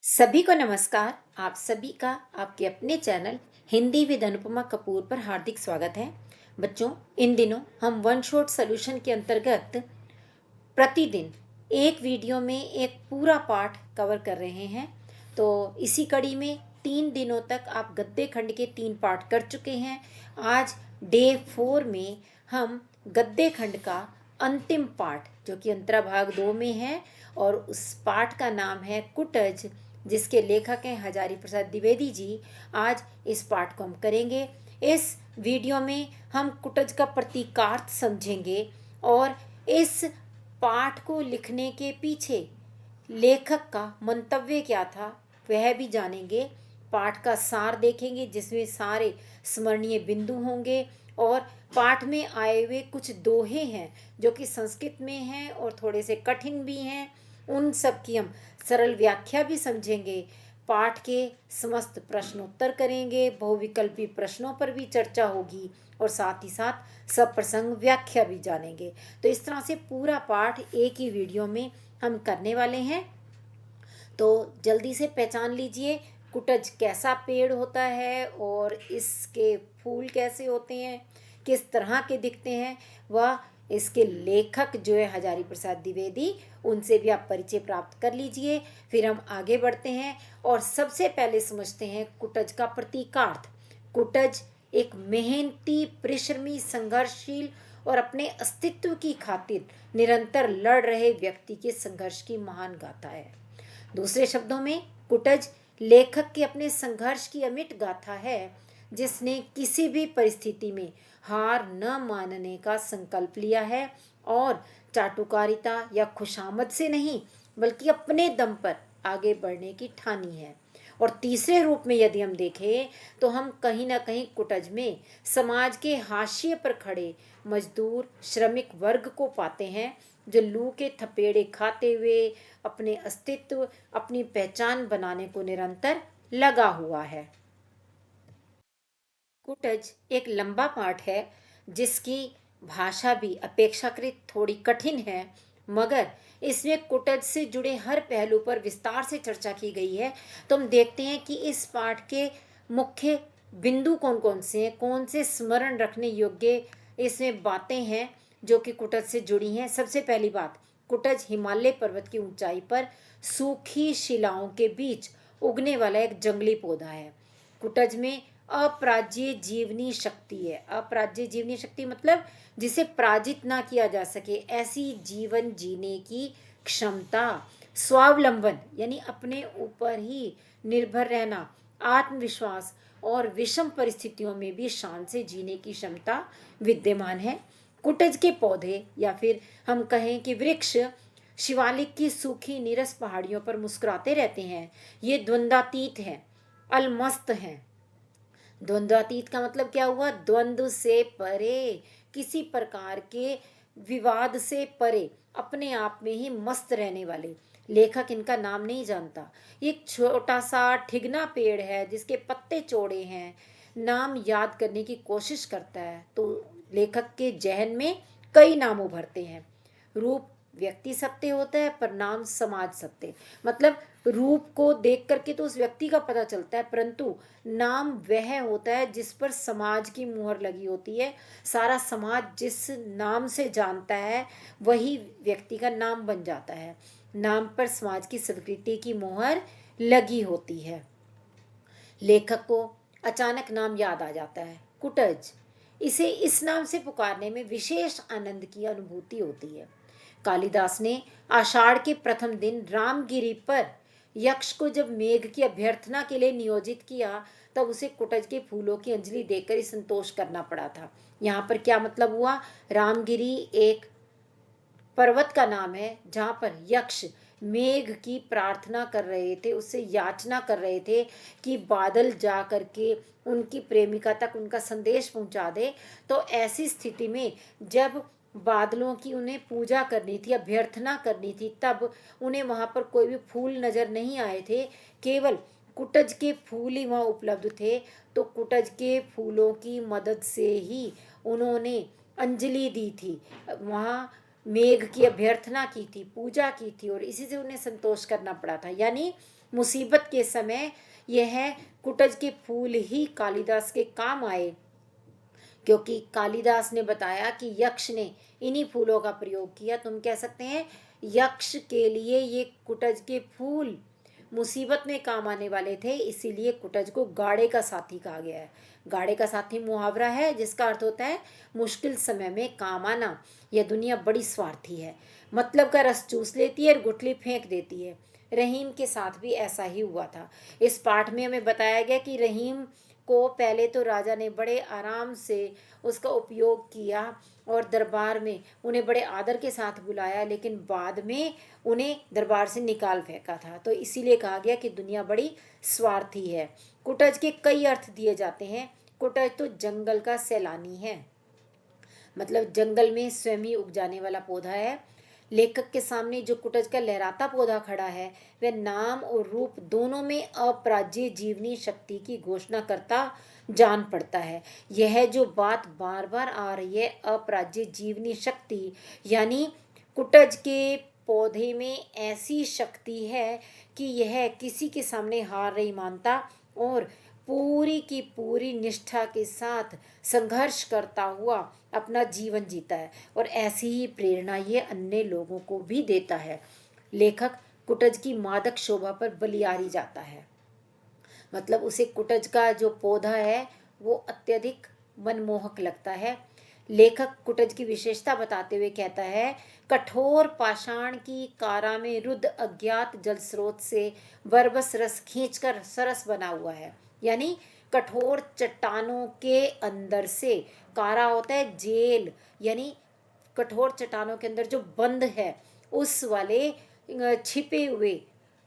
सभी को नमस्कार। आप सभी का आपके अपने चैनल हिंदी विद अनुपमा कपूर पर हार्दिक स्वागत है। बच्चों, इन दिनों हम वन शॉट सॉल्यूशन के अंतर्गत प्रतिदिन एक वीडियो में एक पूरा पाठ कवर कर रहे हैं। तो इसी कड़ी में 3 दिनों तक आप गद्य खंड के 3 पाठ कर चुके हैं। आज डे 4 में हम गद्य खंड का अंतिम पाठ, जो कि अंतरा भाग 2 में है, और उस पाठ का नाम है कुटज, जिसके लेखक हैं हजारी प्रसाद द्विवेदी जी। आज इस पाठ को हम करेंगे। इस वीडियो में हम कुटज का प्रतीकार्थ समझेंगे और इस पाठ को लिखने के पीछे लेखक का मंतव्य क्या था वह भी जानेंगे। पाठ का सार देखेंगे, जिसमें सारे स्मरणीय बिंदु होंगे, और पाठ में आए हुए कुछ दोहे हैं जो कि संस्कृत में हैं और थोड़े से कठिन भी हैं। उन सब की हम सरल व्याख्या भी समझेंगे। पाठ के समस्त प्रश्नोत्तर करेंगे, बहुविकल्पी प्रश्नों पर भी चर्चा होगी, और साथ ही साथ सब प्रसंग व्याख्या भी जानेंगे। तो इस तरह से पूरा पाठ एक ही वीडियो में हम करने वाले हैं। तो जल्दी से पहचान लीजिए कुटज कैसा पेड़ होता है और इसके फूल कैसे होते हैं, किस तरह के दिखते हैं। वह इसके लेखक जो है हजारी प्रसाद द्विवेदी, उनसे भी आप परिचय प्राप्त कर लीजिए। फिर हम आगे बढ़ते हैं और सबसे पहले समझते हैं कुटज का प्रतीकार्थ। कुटज एक मेहनती, परिश्रमी, संघर्षशील और अपने अस्तित्व की खातिर निरंतर लड़ रहे व्यक्ति के संघर्ष की महान गाथा है। दूसरे शब्दों में, कुटज लेखक के अपने संघर्ष की अमिट गाथा है, जिसने किसी भी परिस्थिति में हार न मानने का संकल्प लिया है और चाटुकारिता या खुशामद से नहीं, बल्कि अपने दम पर आगे बढ़ने की ठानी है। और तीसरे रूप में यदि हम देखें तो हम कहीं ना कहीं कुटज में समाज के हाशिए पर खड़े मजदूर श्रमिक वर्ग को पाते हैं, जो लू के थपेड़े खाते हुए अपने अस्तित्व, अपनी पहचान बनाने को निरंतर लगा हुआ है। कुटज एक लंबा पाठ है, जिसकी भाषा भी अपेक्षाकृत थोड़ी कठिन है, मगर इसमें कुटज से जुड़े हर पहलू पर विस्तार से चर्चा की गई है। तो हम देखते हैं कि इस पाठ के मुख्य बिंदु कौन कौन से हैं, कौन से स्मरण रखने योग्य इसमें बातें हैं जो कि कुटज से जुड़ी हैं। सबसे पहली बात, कुटज हिमालय पर्वत की ऊंचाई पर सूखी शिलाओं के बीच उगने वाला एक जंगली पौधा है। कुटज में अपराज्य जीवनी शक्ति है। अपराज्य जीवनी शक्ति मतलब जिसे पराजित ना किया जा सके, ऐसी जीवन जीने की क्षमता, स्वावलंबन यानी अपने ऊपर ही निर्भर रहना, आत्मविश्वास और विषम परिस्थितियों में भी शान से जीने की क्षमता विद्यमान है। कुटज के पौधे या फिर हम कहें कि वृक्ष शिवालिक की सूखी नीरस पहाड़ियों पर मुस्कुराते रहते हैं। ये द्वंद्वातीत हैं, अलमस्त हैं। द्वंद्वातीत का मतलब क्या हुआ? द्वंद्व से परे, किसी प्रकार के विवाद से परे, अपने आप में ही मस्त रहने वाले। लेखक इनका नाम नहीं जानता। एक छोटा सा ठिगना पेड़ है जिसके पत्ते चौड़े हैं। नाम याद करने की कोशिश करता है तो लेखक के जहन में कई नाम उभरते हैं। रूप व्यक्ति सत्य होता है, पर नाम समाज सत्य। मतलब रूप को देख करके तो उस व्यक्ति का पता चलता है, परंतु नाम वह होता है जिस पर समाज की मुहर लगी होती है। सारा समाज जिस नाम से जानता है वही व्यक्ति का नाम बन जाता है। नाम पर समाज की स्वीकृति की मुहर लगी होती है। लेखक को अचानक नाम याद आ जाता है, कुटज। इसे इस नाम से पुकारने में विशेष आनंद की अनुभूति होती है। कालिदास ने आषाढ़ के प्रथम दिन रामगिरी पर यक्ष को जब मेघ की अभ्यर्थना के लिए नियोजित किया, तब उसे कुटज के फूलों की अंजलि देकर ही संतोष करना पड़ा था। यहाँ पर क्या मतलब हुआ? रामगिरी एक पर्वत का नाम है जहाँ पर यक्ष मेघ की प्रार्थना कर रहे थे, उससे याचना कर रहे थे कि बादल जा करके उनकी प्रेमिका तक उनका संदेश पहुंचा दे। तो ऐसी स्थिति में जब बादलों की उन्हें पूजा करनी थी, अभ्यर्थना करनी थी, तब उन्हें वहाँ पर कोई भी फूल नजर नहीं आए थे, केवल कुटज के फूल ही वहाँ उपलब्ध थे। तो कुटज के फूलों की मदद से ही उन्होंने अंजलि दी थी। वहाँ मेघ की अभ्यर्थना की थी, पूजा की थी और इसी से उन्हें संतोष करना पड़ा था। यानी मुसीबत के समय यह कुटज के फूल ही कालिदास के काम आए, क्योंकि कालिदास ने बताया कि यक्ष ने इन्हीं फूलों का प्रयोग किया। तुम कह सकते हैं यक्ष के लिए ये कुटज के फूल मुसीबत में काम आने वाले थे, इसीलिए कुटज को गाड़े का साथी कहा गया है। गाड़े का साथी मुहावरा है जिसका अर्थ होता है मुश्किल समय में काम आना। यह दुनिया बड़ी स्वार्थी है, मतलब का रस चूस लेती है और गुठली फेंक देती है। रहीम के साथ भी ऐसा ही हुआ था। इस पाठ में हमें बताया गया कि रहीम को पहले तो राजा ने बड़े आराम से उसका उपयोग किया और दरबार में उन्हें बड़े आदर के साथ बुलाया, लेकिन बाद में उन्हें दरबार से निकाल फेंका था। तो इसीलिए कहा गया कि दुनिया बड़ी स्वार्थी है। कुटज के कई अर्थ दिए जाते हैं। कुटज तो जंगल का सैलानी है, मतलब जंगल में स्वयं ही उग जाने वाला पौधा है। लेखक के सामने जो कुटज का लहराता पौधा खड़ा है वह नाम और रूप दोनों में अपराज्य जीवनी शक्ति की घोषणा करता जान पड़ता है। यह जो बात बार बार आ रही है अपराज्य जीवनी शक्ति, यानी कुटज के पौधे में ऐसी शक्ति है कि यह किसी के सामने हार नहीं मानता और पूरी की पूरी निष्ठा के साथ संघर्ष करता हुआ अपना जीवन जीता है और ऐसी ही प्रेरणा ये अन्य लोगों को भी देता है। लेखक कुटज की मादक शोभा पर बलियारी जाता है, मतलब उसे कुटज का जो पौधा है वो अत्यधिक मनमोहक लगता है। लेखक कुटज की विशेषता बताते हुए कहता है, कठोर पाषाण की कारा में रुद्ध अज्ञात जल स्रोत से बरबस रस खींचकर सरस बना हुआ है। यानी कठोर चट्टानों के अंदर से, कारा होता है जेल, यानी कठोर चट्टानों के अंदर जो बंद है उस वाले छिपे हुए,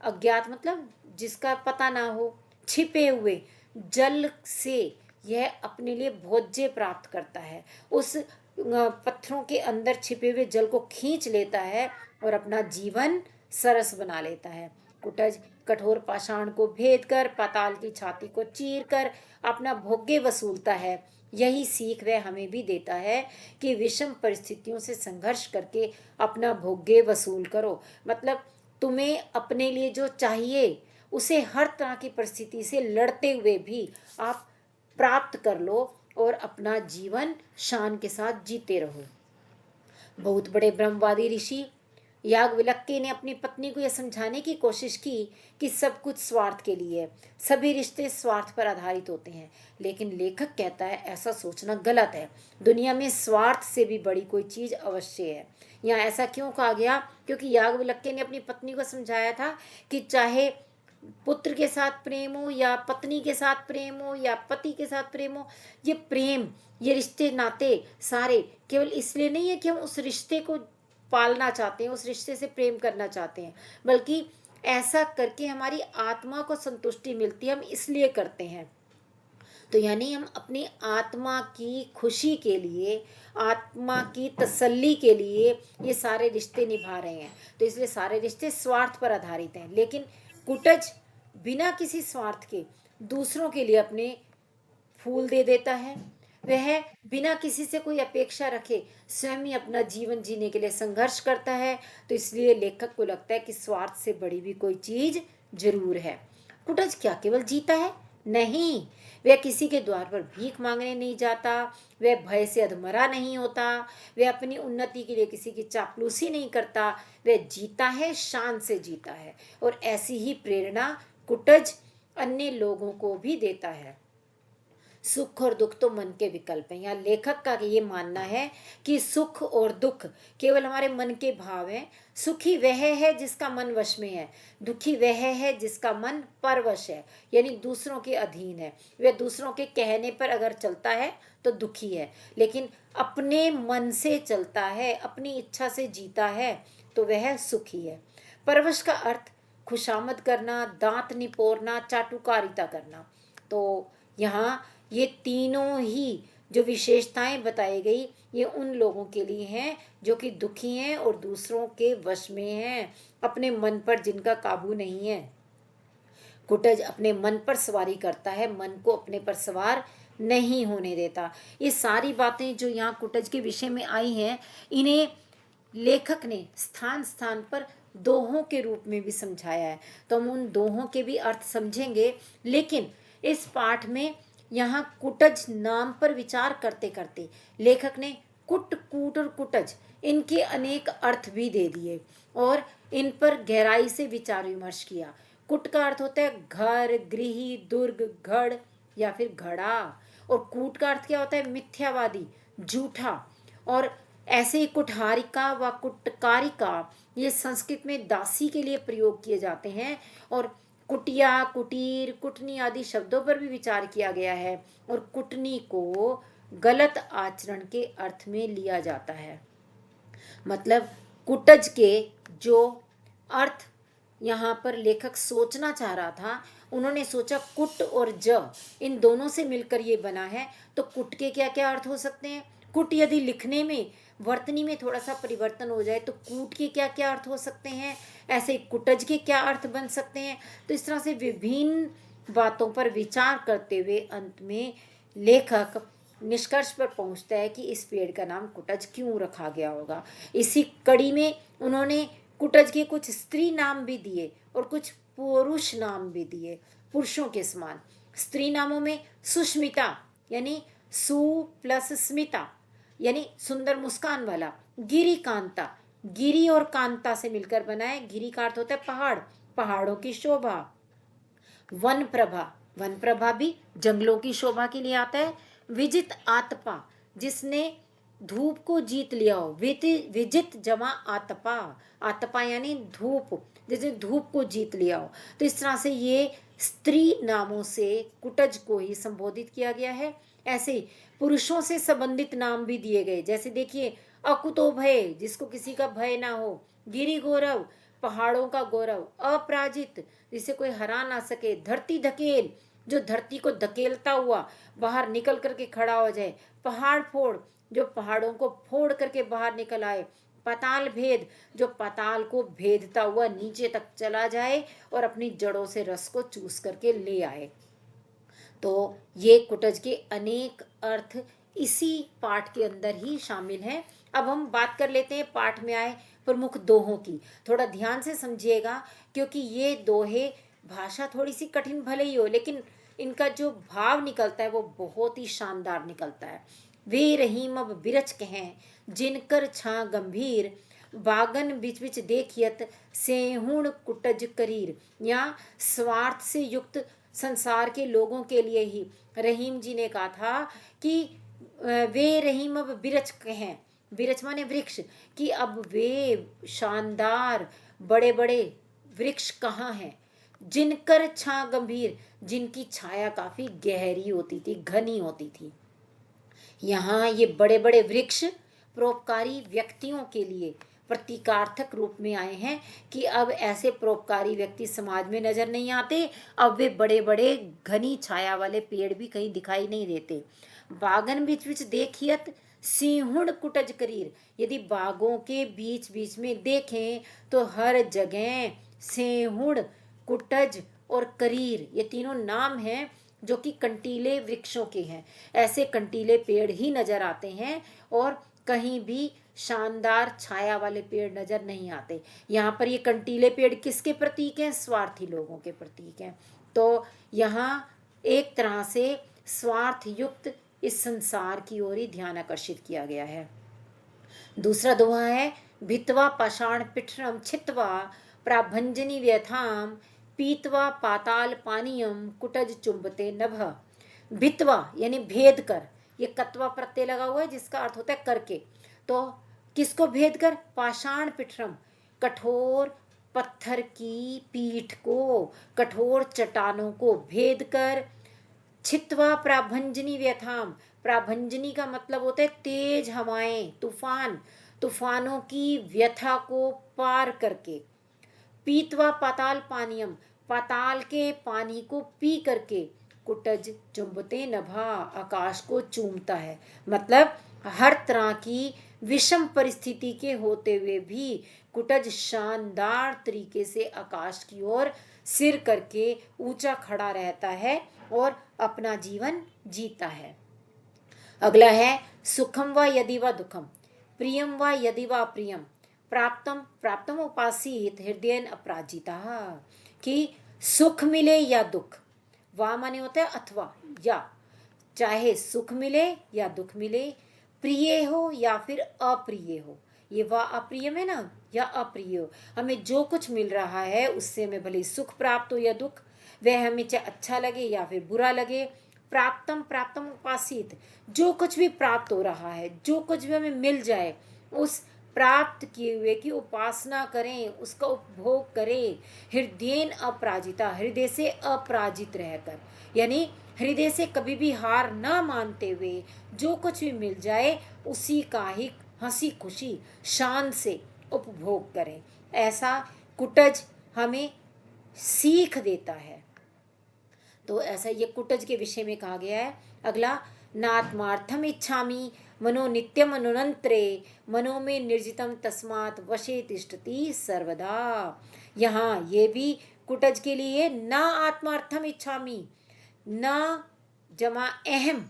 अज्ञात मतलब जिसका पता ना हो, छिपे हुए जल से यह अपने लिए भोज्य प्राप्त करता है। उस पत्थरों के अंदर छिपे हुए जल को खींच लेता है और अपना जीवन सरस बना लेता है। कुटज कठोर पाषाण को भेद कर पाताल की छाती को चीर कर अपना भोग्य वसूलता है। यही सीख वह हमें भी देता है कि विषम परिस्थितियों से संघर्ष करके अपना भोग्य वसूल करो। मतलब तुम्हें अपने लिए जो चाहिए उसे हर तरह की परिस्थिति से लड़ते हुए भी आप प्राप्त कर लो और अपना जीवन शान के साथ जीते रहो। बहुत बड़े ब्रह्मवादी ऋषि याज्ञवल्क्य ने अपनी पत्नी को यह समझाने की कोशिश की कि सब कुछ स्वार्थ के लिए है, सभी रिश्ते स्वार्थ पर आधारित होते हैं। लेकिन लेखक कहता है ऐसा सोचना गलत है। दुनिया में स्वार्थ से भी बड़ी कोई चीज अवश्य है। यहाँ ऐसा क्यों कहा गया? क्योंकि याज्ञवल्क्य ने अपनी पत्नी को समझाया था कि चाहे पुत्र के साथ प्रेम हो या पत्नी के साथ प्रेम हो या पति के साथ प्रेम हो, ये प्रेम, ये रिश्ते नाते सारे केवल इसलिए नहीं है कि हम उस रिश्ते को पालना चाहते हैं, उस रिश्ते से प्रेम करना चाहते हैं, बल्कि ऐसा करके हमारी आत्मा को संतुष्टि मिलती है, हम इसलिए करते हैं। तो यानी हम अपनी आत्मा की खुशी के लिए, आत्मा की तसल्ली के लिए ये सारे रिश्ते निभा रहे हैं। तो इसलिए सारे रिश्ते स्वार्थ पर आधारित हैं। लेकिन कुटज बिना किसी स्वार्थ के दूसरों के लिए अपने फूल दे देता है। वह बिना किसी से कोई अपेक्षा रखे स्वयं ही अपना जीवन जीने के लिए संघर्ष करता है। तो इसलिए लेखक को लगता है कि स्वार्थ से बड़ी भी कोई चीज जरूर है। कुटज क्या केवल जीता है? नहीं, वह किसी के द्वार पर भीख मांगने नहीं जाता, वह भय से अधमरा नहीं होता, वह अपनी उन्नति के लिए किसी की चापलूसी नहीं करता, वह जीता है, शान से जीता है। और ऐसी ही प्रेरणा कुटज अन्य लोगों को भी देता है। सुख और दुख तो मन के विकल्प हैं। यहाँ लेखक का ये मानना है कि सुख और दुख केवल हमारे मन के भाव हैं। सुखी वह है जिसका मन वश में है, दुखी वह है जिसका मन परवश है, यानी दूसरों के अधीन है। वह दूसरों के कहने पर अगर चलता है तो दुखी है, लेकिन अपने मन से चलता है, अपनी इच्छा से जीता है तो वह सुखी है। परवश का अर्थ खुशामद करना, दांत निपोरना, चाटुकारिता करना। तो यहाँ ये तीनों ही जो विशेषताएं बताई गई ये उन लोगों के लिए हैं जो कि दुखी हैं और दूसरों के वश में हैं, अपने मन पर जिनका काबू नहीं है। कुटज अपने मन पर सवारी करता है, मन को अपने पर सवार नहीं होने देता। ये सारी बातें जो यहाँ कुटज के विषय में आई हैं, इन्हें लेखक ने स्थान स्थान पर दोहों के रूप में भी समझाया है, तो हम उन दोहों के भी अर्थ समझेंगे। लेकिन इस पाठ में यहाँ कुटज नाम पर विचार करते करते लेखक ने कुट, कूट और कुटज इनके अनेक अर्थ भी दे दिए और इन पर गहराई से विचार विमर्श किया। कुट का अर्थ होता है घर, गृह, दुर्ग, गढ़ या फिर घड़ा। और कूट का अर्थ क्या होता है? मिथ्यावादी, झूठा। और ऐसे ही कुठारिका व कुटकारिका ये संस्कृत में दासी के लिए प्रयोग किए जाते हैं। और कुटिया, कुटीर, कुटनी आदि शब्दों पर भी विचार किया गया है और कुटनी को गलत आचरण के अर्थ में लिया जाता है। मतलब कुटज के जो अर्थ यहाँ पर लेखक सोचना चाह रहा था, उन्होंने सोचा कुट और ज इन दोनों से मिलकर ये बना है, तो कुट के क्या क्या अर्थ हो सकते हैं? कुट यदि लिखने में वर्तनी में थोड़ा सा परिवर्तन हो जाए तो कूट के क्या क्या अर्थ हो सकते हैं, ऐसे कुटज के क्या अर्थ बन सकते हैं। तो इस तरह से विभिन्न बातों पर विचार करते हुए अंत में लेखक निष्कर्ष पर पहुंचता है कि इस पेड़ का नाम कुटज क्यों रखा गया होगा। इसी कड़ी में उन्होंने कुटज के कुछ स्त्री नाम भी दिए और कुछ पुरुष नाम भी दिए, पुरुषों के समान। स्त्री नामों में सुष्मिता यानी सु प्लस स्मिता यानी सुंदर मुस्कान वाला। गिरी कांता, गिरी और कांता से मिलकर बना है। गिरी का अर्थ होता है पहाड़, पहाड़ों की शोभा। वन प्रभा, वन प्रभा भी जंगलों की शोभा के लिए आता है। विजित आतपा, जिसने धूप को जीत लिया हो। विजित जमा आतपा, आतपा यानी धूप, जिसने धूप को जीत लिया हो। तो इस तरह से ये स्त्री नामों से कुटज को ही संबोधित किया गया है। ऐसे ही पुरुषों से संबंधित नाम भी दिए गए, जैसे देखिए अकुतो भय, जिसको किसी का भय ना हो। गिरी गौरव, पहाड़ों का गौरव। अपराजित, जिसे कोई हरा ना सके। धरती धकेल, जो धरती को धकेलता हुआ बाहर निकल करके खड़ा हो जाए। पहाड़ फोड़, जो पहाड़ों को फोड़ करके बाहर निकल आए। पाताल भेद, जो पाताल को भेदता हुआ नीचे तक चला जाए और अपनी जड़ों से रस को चूस करके ले आए। तो ये कुटज के अनेक अर्थ इसी पाठ के अंदर ही शामिल हैं। अब हम बात कर लेते हैं पाठ में आए प्रमुख दोहों की। थोड़ा ध्यान से समझिएगा, क्योंकि ये दोहे भाषा थोड़ी सी कठिन भले ही हो, लेकिन इनका जो भाव निकलता है वो बहुत ही शानदार निकलता है। वे रहीम अब बिरच कहें, जिनकर छा गंभीर, बागन बिच बिच देखियत, सेहुण कुटज करीर। या स्वार्थ से युक्त संसार के लोगों के लिए ही रहीम जी ने कहा था कि वे रहीम अब बिरच कहें, बिरच माने वृक्ष, कि अब वे शानदार बड़े बड़े वृक्ष कहाँ हैं। जिनकर छा गंभीर, जिनकी छाया काफी गहरी होती थी, घनी होती थी। यहाँ ये बड़े बड़े वृक्ष परोपकारी व्यक्तियों के लिए प्रतीकार्थक रूप में आए हैं कि अब ऐसे परोपकारी व्यक्ति समाज में नजर नहीं आते। अब वे बड़े बड़े घनी छाया वाले पेड़ भी कहीं दिखाई नहीं देते। बागन बीच बीच देखियत, सिंहुण कुटज करीर। यदि बागों के बीच बीच में देखें तो हर जगह सेहुण, कुटज और करीर ये तीनों नाम हैं जो कि कंटीले वृक्षों के हैं। ऐसे कंटीले पेड़ ही नजर आते हैं और कहीं भी शानदार छाया वाले पेड़ नजर नहीं आते। यहाँ पर ये कंटीले पेड़ किसके प्रतीक हैं? स्वार्थी लोगों के प्रतीक हैं। तो यहाँ एक तरह से स्वार्थ युक्त इस संसार की ओर ही ध्यान आकर्षित किया गया है। दूसरा दोहा है, भित्वा पाषाण पिठरम छित्वा, प्राभंजनी व्यथाम, पीतवा पाताल पानीयम, कुटज चुंबते नभ। भित्वा यानी भेद कर, ये कत्वा प्रत्यय लगा हुआ है जिसका अर्थ होता है करके। तो किसको भेद कर? पाषाण पिठरम, कठोर पत्थर की पीठ को, कठोर चट्टानों को भेद कर। छित्वा प्राभंजनी व्यथाम, प्राभंजनी का मतलब होता है तेज हवाएं, तूफान, तूफानों की व्यथा को पार करके। पीतवा पाताल पानियम, पाताल के पानी को पी करके। कुटज चुंबते नभा, आकाश को चूमता है। मतलब हर तरह की विषम परिस्थिति के होते हुए भी कुटज शानदार तरीके से आकाश की ओर सिर करके ऊंचा खड़ा रहता है और अपना जीवन जीता है। अगला है, सुखम व यदि व दुखम, प्रियम व यदि व प्रियम, प्राप्तम प्राप्तम उपासीत हृदयन अपराजिता, कि सुख मिले या दुख, वा माने होता है अथवा या, चाहे सुख मिले या दुख मिले, प्रिय हो या फिर अप्रिय हो, ये वह अप्रिय में ना या अप्रिय हो, हमें जो कुछ मिल रहा है उससे हमें भले सुख प्राप्त हो या दुख, वह हमें चाहे अच्छा लगे या फिर बुरा लगे, प्राप्तम प्राप्तम उपासित, जो कुछ भी प्राप्त हो रहा है, जो कुछ भी हमें मिल जाए, उस प्राप्त किए हुए की उपासना करें, उसका उपभोग करें, हृदयन अपराजिता, हृदय से अपराजित रहकर, यानी हृदय से कभी भी हार ना मानते हुए जो कुछ भी मिल जाए उसी का ही हंसी खुशी शान से उपभोग करें, ऐसा कुटज हमें सीख देता है। तो ऐसा ये कुटज के विषय में कहा गया है। अगला, नात्मार्थम इच्छामि मनो नित्यम अनुनंत्रे मनो में निर्जितम तस्मात् वशे तिष्ठति सर्वदा। यहाँ ये भी कुटज के लिए ना आत्मार्थम इच्छामि, ना जमा अहम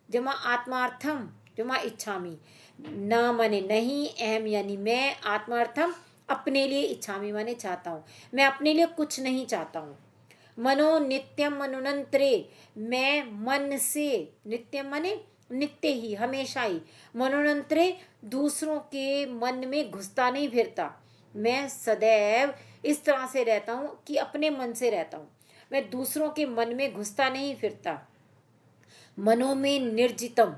जमा आत्मार्थम जमा इच्छामि, ना माने नहीं, अहम यानी मैं, आत्मार्थम अपने लिए, इच्छामि माने चाहता हूँ, मैं अपने लिए कुछ नहीं चाहता हूँ। मनो नित्यम अनुनंत्रे, मैं मन से, नित्यम माने नित्य ही, हमेशा ही, मनोनंत्रे दूसरों के मन में घुसता नहीं फिरता, मैं सदैव इस तरह से रहता हूँ कि अपने मन से रहता हूँ, मैं दूसरों के मन में घुसता नहीं फिरता। मनो में निर्जितम,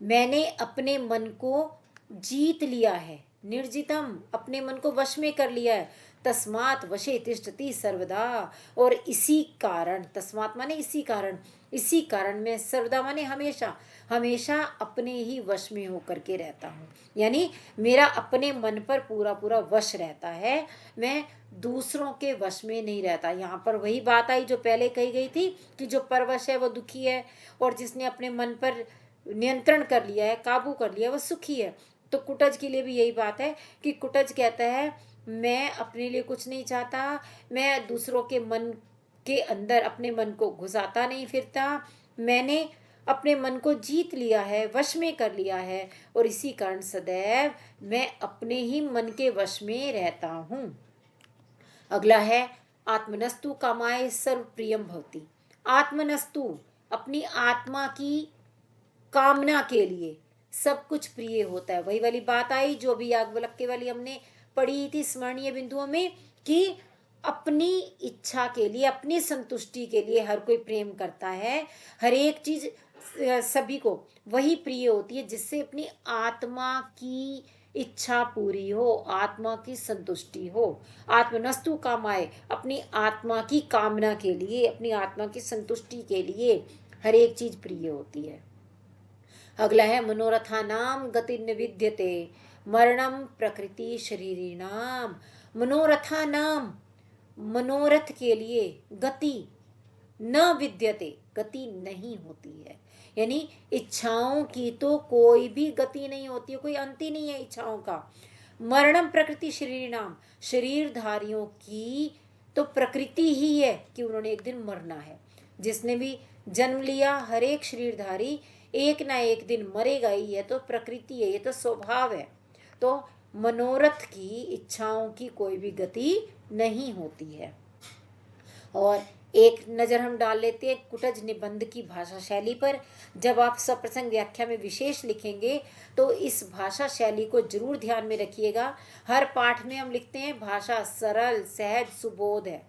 मैंने अपने मन को जीत लिया है, निर्जितम अपने मन को वश में कर लिया है, तस्मात् वशे तिष्ठति सर्वदा, और इसी कारण, तस्मात् माने इसी कारण, इसी कारण मैं सर्वदा माने हमेशा, हमेशा अपने ही वश में होकर के रहता हूँ, यानी मेरा अपने मन पर पूरा पूरा वश रहता है, मैं दूसरों के वश में नहीं रहता। यहाँ पर वही बात आई जो पहले कही गई थी कि जो परवश है वो दुखी है, और जिसने अपने मन पर नियंत्रण कर लिया है, काबू कर लिया, वो सुखी है। तो कुटज के लिए भी यही बात है कि कुटज कहता है मैं अपने लिए कुछ नहीं चाहता, मैं दूसरों के मन के अंदर अपने मन को घुसाता नहीं फिरता, मैंने अपने मन को जीत लिया है, वश में कर लिया है, और इसी कारण सदैव मैं अपने ही मन के वश में रहता हूँ। अगला है, आत्मनस्तु कामाय सर्व प्रियम भवति। आत्मनस्तु अपनी आत्मा की कामना के लिए सब कुछ प्रिय होता है। वही वाली बात आई जो भी याज्ञवल्क्य वाली हमने पढ़ी थी स्मरणीय बिंदुओं में, कि अपनी इच्छा के लिए, अपनी संतुष्टि के लिए हर कोई प्रेम करता है, हर एक चीज सभी को वही प्रिय होती है जिससे अपनी आत्मा की इच्छा पूरी हो, आत्मा की संतुष्टि हो। आत्मनस्तु कामाय, अपनी आत्मा की कामना के लिए, अपनी आत्मा की संतुष्टि के लिए हर एक चीज प्रिय होती है। अगला है, मनोरथा नाम गति न विद्यते मरणम प्रकृति शरीरिणाम। मनोरथा नाम, मनोरथ के लिए, गति न विद्यते, गति नहीं होती है, यानी इच्छाओं की तो कोई भी गति नहीं होती है, कोई अंत ही नहीं है इच्छाओं का। मरणम प्रकृति शरीरिणाम, शरीरधारियों की तो प्रकृति ही है कि उन्होंने एक दिन मरना है। जिसने भी जन्म लिया, हर एक शरीरधारी एक ना एक दिन मरेगा ही, है तो प्रकृति है, ये तो स्वभाव है। तो मनोरथ की, इच्छाओं की कोई भी गति नहीं होती है। और एक नज़र हम डाल लेते हैं कुटज निबंध की भाषा शैली पर। जब आप सप्रसंग व्याख्या में विशेष लिखेंगे तो इस भाषा शैली को जरूर ध्यान में रखिएगा। हर पाठ में हम लिखते हैं भाषा सरल सहज सुबोध है,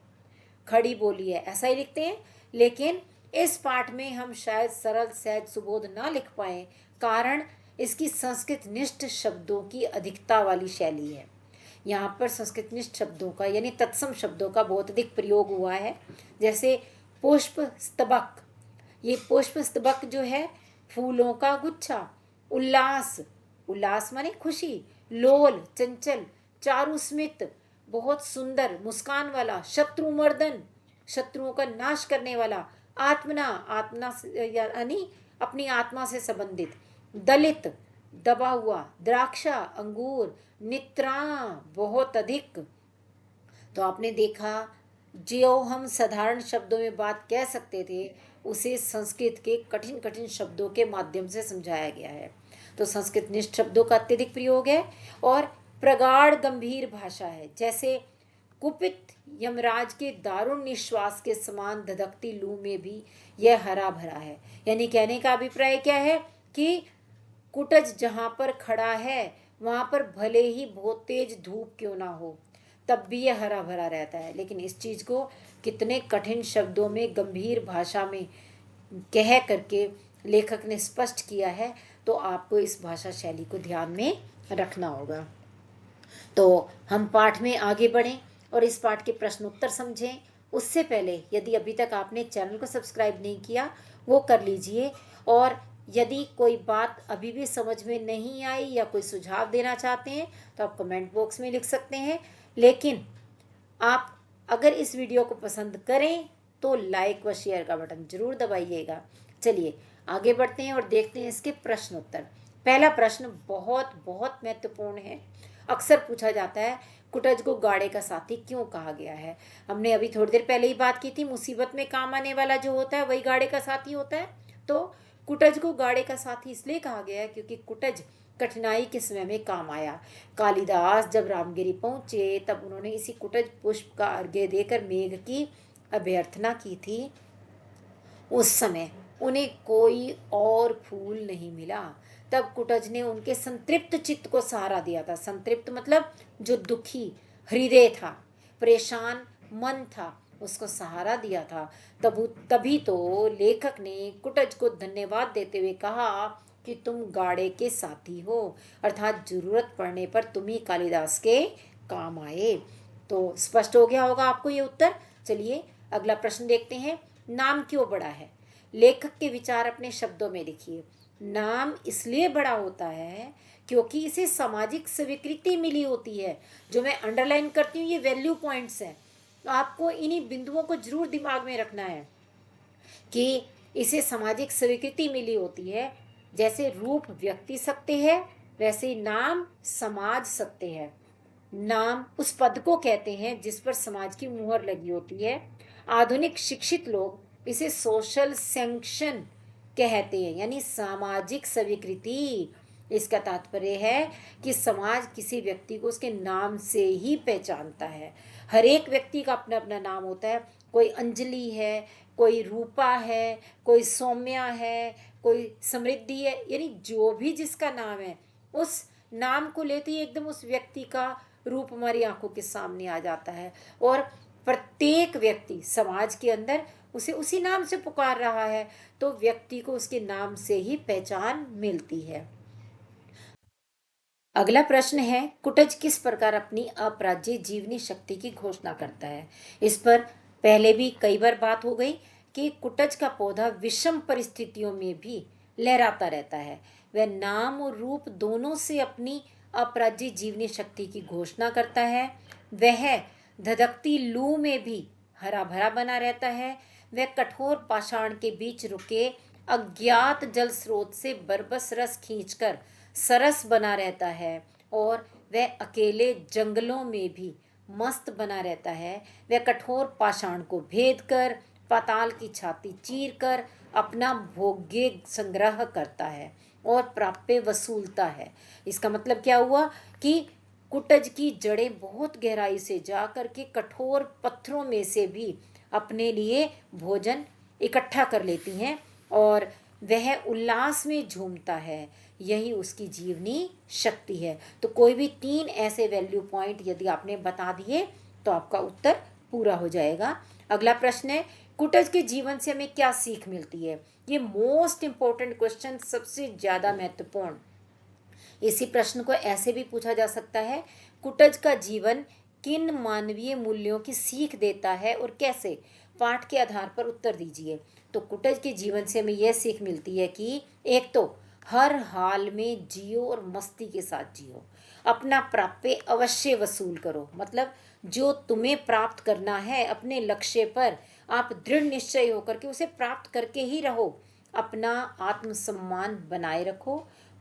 खड़ी बोली है, ऐसा ही लिखते हैं, लेकिन इस पाठ में हम शायद सरल सहज सुबोध ना लिख पाए, कारण इसकी संस्कृत निष्ठ शब्दों की अधिकता वाली शैली है। यहाँ पर संस्कृत निष्ठ शब्दों का यानी तत्सम शब्दों का बहुत अधिक प्रयोग हुआ है। जैसे पुष्प स्तबक, ये पुष्प स्तबक जो है फूलों का गुच्छा। उल्लास, उल्लास माने खुशी। लोल चंचल, चारु स्मित बहुत सुंदर मुस्कान वाला। शत्रुमर्दन, शत्रुओं का नाश करने वाला। आत्मना, आत्मा यानी अपनी आत्मा से संबंधित। दलित दबा हुआ। द्राक्षा अंगूर। नित्रा बहुत अधिक। तो आपने देखा जो हम साधारण शब्दों में बात कह सकते थे उसे संस्कृत के कठिन कठिन शब्दों के माध्यम से समझाया गया है। तो संस्कृत निष्ठ शब्दों का अत्यधिक प्रयोग है और प्रगाढ़ गंभीर भाषा है, जैसे कुपित यमराज के दारुण निश्वास के समान धधकती लू में भी यह हरा भरा है। यानी कहने का अभिप्राय क्या है कि कुटज जहाँ पर खड़ा है वहाँ पर भले ही बहुत तेज धूप क्यों ना हो, तब भी यह हरा भरा रहता है। लेकिन इस चीज़ को कितने कठिन शब्दों में गंभीर भाषा में कह करके लेखक ने स्पष्ट किया है, तो आपको इस भाषा शैली को ध्यान में रखना होगा। तो हम पाठ में आगे बढ़ें और इस पाठ के प्रश्न उत्तर समझें। उससे पहले यदि अभी तक आपने चैनल को सब्सक्राइब नहीं किया वो कर लीजिए, और यदि कोई बात अभी भी समझ में नहीं आई या कोई सुझाव देना चाहते हैं तो आप कमेंट बॉक्स में लिख सकते हैं। लेकिन आप अगर इस वीडियो को पसंद करें तो लाइक व शेयर का बटन जरूर दबाइएगा। चलिए आगे बढ़ते हैं और देखते हैं इसके प्रश्न उत्तर। पहला प्रश्न बहुत बहुत महत्वपूर्ण है, अक्सर पूछा जाता है, कुटज को गाड़े का साथी क्यों कहा गया है। हमने अभी थोड़ी देर पहले ही बात की थी, मुसीबत में काम आने वाला जो होता है वही गाड़े का साथी होता है। तो कुटज को गाड़े का साथी इसलिए कहा गया है क्योंकि कुटज कठिनाई के समय में काम आया। कालिदास जब रामगिरी पहुंचे तब उन्होंने इसी कुटज पुष्प का अर्घ्य देकर मेघ की अभ्यर्थना की थी। उस समय उन्हें कोई और फूल नहीं मिला, तब कुटज ने उनके संतृप्त चित्त को सहारा दिया था। संतृप्त मतलब जो दुखी हृदय था, परेशान मन था, उसको सहारा दिया था। तभी तो लेखक ने कुटज को धन्यवाद देते हुए कहा कि तुम गाड़े के साथी हो, अर्थात जरूरत पड़ने पर तुम ही कालिदास के काम आए। तो स्पष्ट हो गया होगा आपको ये उत्तर। चलिए अगला प्रश्न देखते हैं। नाम क्यों बड़ा है? लेखक के विचार अपने शब्दों में लिखिए। नाम इसलिए बड़ा होता है क्योंकि इसे सामाजिक स्वीकृति मिली होती है। जो मैं अंडरलाइन करती हूँ ये वैल्यू पॉइंट्स हैं, तो आपको इन्हीं बिंदुओं को जरूर दिमाग में रखना है कि इसे सामाजिक स्वीकृति मिली होती है। जैसे रूप व्यक्ति सत्य है वैसे ही नाम समाज सत्य है। नाम उस पद को कहते हैं जिस पर समाज की मुहर लगी होती है। आधुनिक शिक्षित लोग इसे सोशल सैंक्शन कहते हैं, यानी सामाजिक स्वीकृति। इसका तात्पर्य है कि समाज किसी व्यक्ति को उसके नाम से ही पहचानता है। हर एक व्यक्ति का अपना अपना नाम होता है। कोई अंजलि है, कोई रूपा है, कोई सौम्या है, कोई समृद्धि है, यानी जो भी जिसका नाम है उस नाम को लेते ही एकदम उस व्यक्ति का रूप हमारी आंखों के सामने आ जाता है। और प्रत्येक व्यक्ति समाज के अंदर उसे उसी नाम से पुकार रहा है, तो व्यक्ति को उसके नाम से ही पहचान मिलती है। अगला प्रश्न है, कुटज किस प्रकार अपनी अपराज्य जीवनी शक्ति की घोषणा करता है? इस पर पहले भी कई बार बात हो गई कि कुटज का पौधा विषम परिस्थितियों में भी लहराता रहता है। वह नाम और रूप दोनों से अपनी अपराज्य जीवनी शक्ति की घोषणा करता है। वह धधकती लू में भी हरा भरा बना रहता है। वह कठोर पाषाण के बीच रुके अज्ञात जल स्रोत से बरबस रस खींचकर सरस बना रहता है, और वह अकेले जंगलों में भी मस्त बना रहता है। वह कठोर पाषाण को भेद कर पाताल की छाती चीर कर अपना भोग्य संग्रह करता है और प्राप्य वसूलता है। इसका मतलब क्या हुआ कि कुटज की जड़ें बहुत गहराई से जा करके कठोर पत्थरों में से भी अपने लिए भोजन इकट्ठा कर लेती हैं और वह उल्लास में झूमता है। यही उसकी जीवनी शक्ति है। तो कोई भी 3 ऐसे वैल्यू पॉइंट यदि आपने बता दिए तो आपका उत्तर पूरा हो जाएगा। अगला प्रश्न है, कुटज के जीवन से हमें क्या सीख मिलती है? ये मोस्ट इंपॉर्टेंट क्वेश्चन, सबसे ज्यादा महत्वपूर्ण। इसी प्रश्न को ऐसे भी पूछा जा सकता है, कुटज का जीवन किन मानवीय मूल्यों की सीख देता है और कैसे? पाठ के आधार पर उत्तर दीजिए। तो कुटज के जीवन से हमें यह सीख मिलती है कि एक तो हर हाल में जियो और मस्ती के साथ जियो। अपना प्राप्य अवश्य वसूल करो, मतलब जो तुम्हें प्राप्त करना है अपने लक्ष्य पर आप दृढ़ निश्चय होकर के उसे प्राप्त करके ही रहो। अपना आत्मसम्मान बनाए रखो।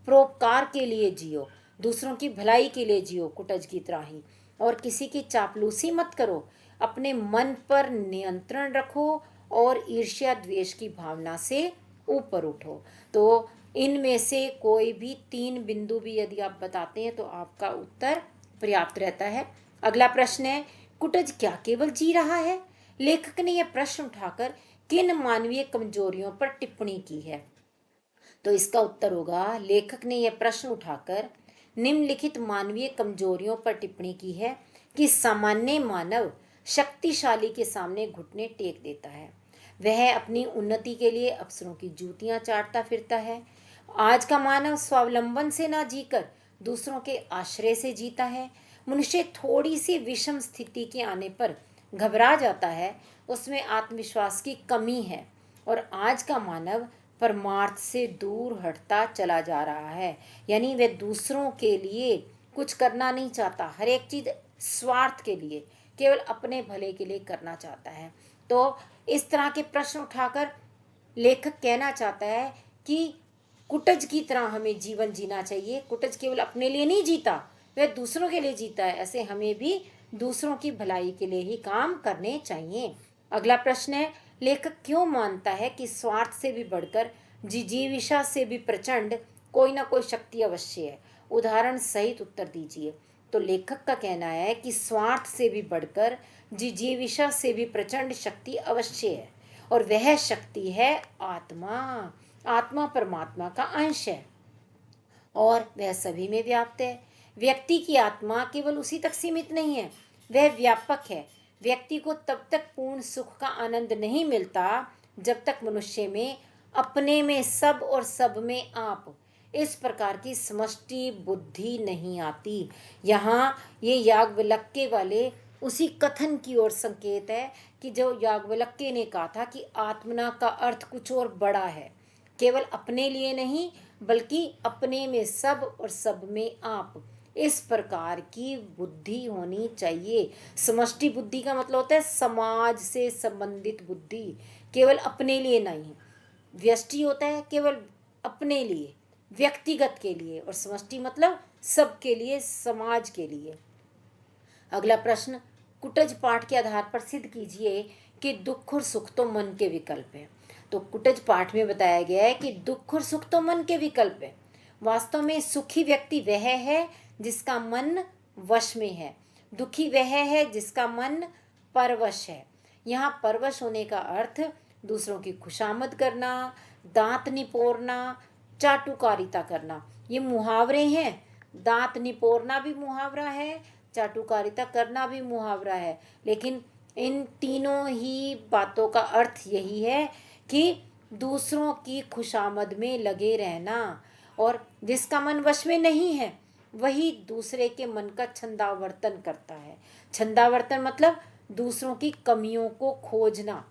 परोपकार के लिए जियो, दूसरों की भलाई के लिए जियो कुटज की तरह ही, और किसी की चापलूसी मत करो। अपने मन पर नियंत्रण रखो और ईर्ष्या द्वेष की भावना से ऊपर उठो। तो इनमें से कोई भी 3 बिंदु भी यदि आप बताते हैं तो आपका उत्तर पर्याप्त रहता है। अगला प्रश्न है, कुटज क्या केवल जी रहा है? लेखक ने यह प्रश्न उठाकर किन मानवीय कमजोरियों पर टिप्पणी की है? तो इसका उत्तर होगा, लेखक ने यह प्रश्न उठाकर निम्नलिखित मानवीय कमजोरियों पर टिप्पणी की है कि सामान्य मानव शक्तिशाली के सामने घुटने टेक देता है, वह अपनी उन्नति के लिए अफसरों की जूतियां चाटता फिरता है। आज का मानव स्वावलंबन से ना जीकर दूसरों के आश्रय से जीता है। मनुष्य थोड़ी सी विषम स्थिति के आने पर घबरा जाता है, उसमें आत्मविश्वास की कमी है। और आज का मानव परमार्थ से दूर हटता चला जा रहा है, यानी वह दूसरों के लिए कुछ करना नहीं चाहता, हर एक चीज स्वार्थ के लिए, केवल अपने भले के लिए करना चाहता है। तो इस तरह के प्रश्न उठाकर लेखक कहना चाहता है कि कुटज की तरह हमें जीवन जीना चाहिए। कुटज केवल अपने लिए नहीं जीता, वह दूसरों के लिए जीता है। ऐसे हमें भी दूसरों की भलाई के लिए ही काम करने चाहिए। अगला प्रश्न है, लेखक क्यों मानता है कि स्वार्थ से भी बढ़कर जिजीविषा से भी प्रचंड कोई ना कोई शक्ति अवश्य है? उदाहरण सहित उत्तर दीजिए। तो लेखक का कहना है कि स्वार्थ से भी बढ़कर जिजीविषा से भी प्रचंड शक्ति अवश्य है, और वह शक्ति है आत्मा। आत्मा परमात्मा का अंश है और वह सभी में व्याप्त है। व्यक्ति की आत्मा केवल उसी तक सीमित नहीं है, वह व्यापक है। व्यक्ति को तब तक पूर्ण सुख का आनंद नहीं मिलता जब तक मनुष्य में अपने में सब और सब में आप, इस प्रकार की समष्टि बुद्धि नहीं आती। यहाँ ये याज्ञवल्क्य वाले उसी कथन की ओर संकेत है कि जो याज्ञवल्क्य ने कहा था कि आत्मना का अर्थ कुछ और बड़ा है, केवल अपने लिए नहीं बल्कि अपने में सब और सब में आप, इस प्रकार की बुद्धि होनी चाहिए। समष्टि बुद्धि का मतलब होता है समाज से संबंधित बुद्धि, केवल अपने लिए नहीं। व्यष्टि होता है केवल अपने लिए, व्यक्तिगत के लिए, और समष्टि मतलब सबके लिए, समाज के लिए। अगला प्रश्न, कुटज पाठ के आधार पर सिद्ध कीजिए कि दुख और सुख तो मन के विकल्प है। तो कुटज पाठ में बताया गया है कि दुख और सुख तो मन के विकल्प है। वास्तव में सुखी व्यक्ति वह है जिसका मन वश में है, दुखी वह है जिसका मन परवश है। यहाँ परवश होने का अर्थ दूसरों की खुशामद करना, दांत निपोरना, चाटुकारिता करना, ये मुहावरे हैं। दांत निपोरना भी मुहावरा है, चाटुकारिता करना भी मुहावरा है, लेकिन इन तीनों ही बातों का अर्थ यही है कि दूसरों की खुशामद में लगे रहना। और जिसका मन वश में नहीं है वही दूसरे के मन का छंदावर्तन करता है। छंदावर्तन मतलब दूसरों की कमियों को खोजना।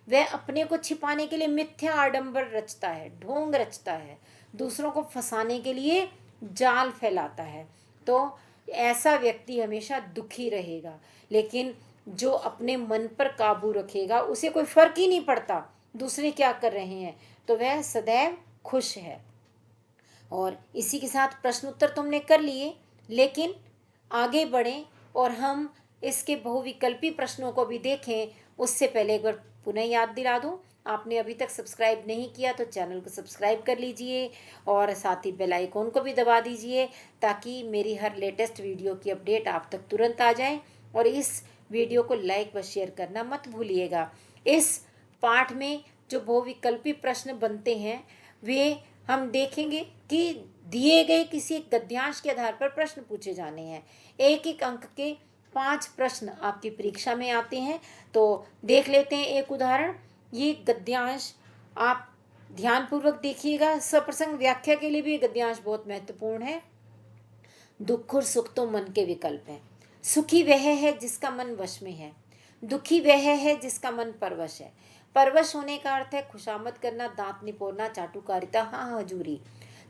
वह अपने को छिपाने के लिए मिथ्या आडंबर रचता है, ढोंग रचता है, दूसरों को फंसाने के लिए जाल फैलाता है। तो ऐसा व्यक्ति हमेशा दुखी रहेगा। लेकिन जो अपने मन पर काबू रखेगा उसे कोई फर्क ही नहीं पड़ता दूसरे क्या कर रहे हैं, तो वह सदैव खुश है। और इसी के साथ प्रश्न उत्तर तो हमने कर लिए, लेकिन आगे बढ़ें और हम इसके बहुविकल्पी प्रश्नों को भी देखें उससे पहले एक बार पुनः याद दिला दूं, आपने अभी तक सब्सक्राइब नहीं किया तो चैनल को सब्सक्राइब कर लीजिए और साथ ही बेल आइकॉन को भी दबा दीजिए ताकि मेरी हर लेटेस्ट वीडियो की अपडेट आप तक तुरंत आ जाए। और इस वीडियो को लाइक व शेयर करना मत भूलिएगा। इस पाठ में जो बहुविकल्पी प्रश्न बनते हैं वे हम देखेंगे कि दिए गए किसी एक गद्यांश के आधार पर प्रश्न पूछे जाने हैं। एक एक अंक के 5 प्रश्न आपकी परीक्षा में आते हैं। तो देख लेते हैं एक उदाहरण। ये गद्यांश आप ध्यानपूर्वक देखिएगा, सप्रसंग व्याख्या के लिए भी गद्यांश बहुत महत्वपूर्ण है। दुख और सुख तो मन के विकल्प हैं। सुखी वह है जिसका मन वश में है, दुखी वह है जिसका मन परवश है। परवश होने का अर्थ है खुशामद करना, दांत निपोरना, चाटुकारिता, हाँ हजूरी।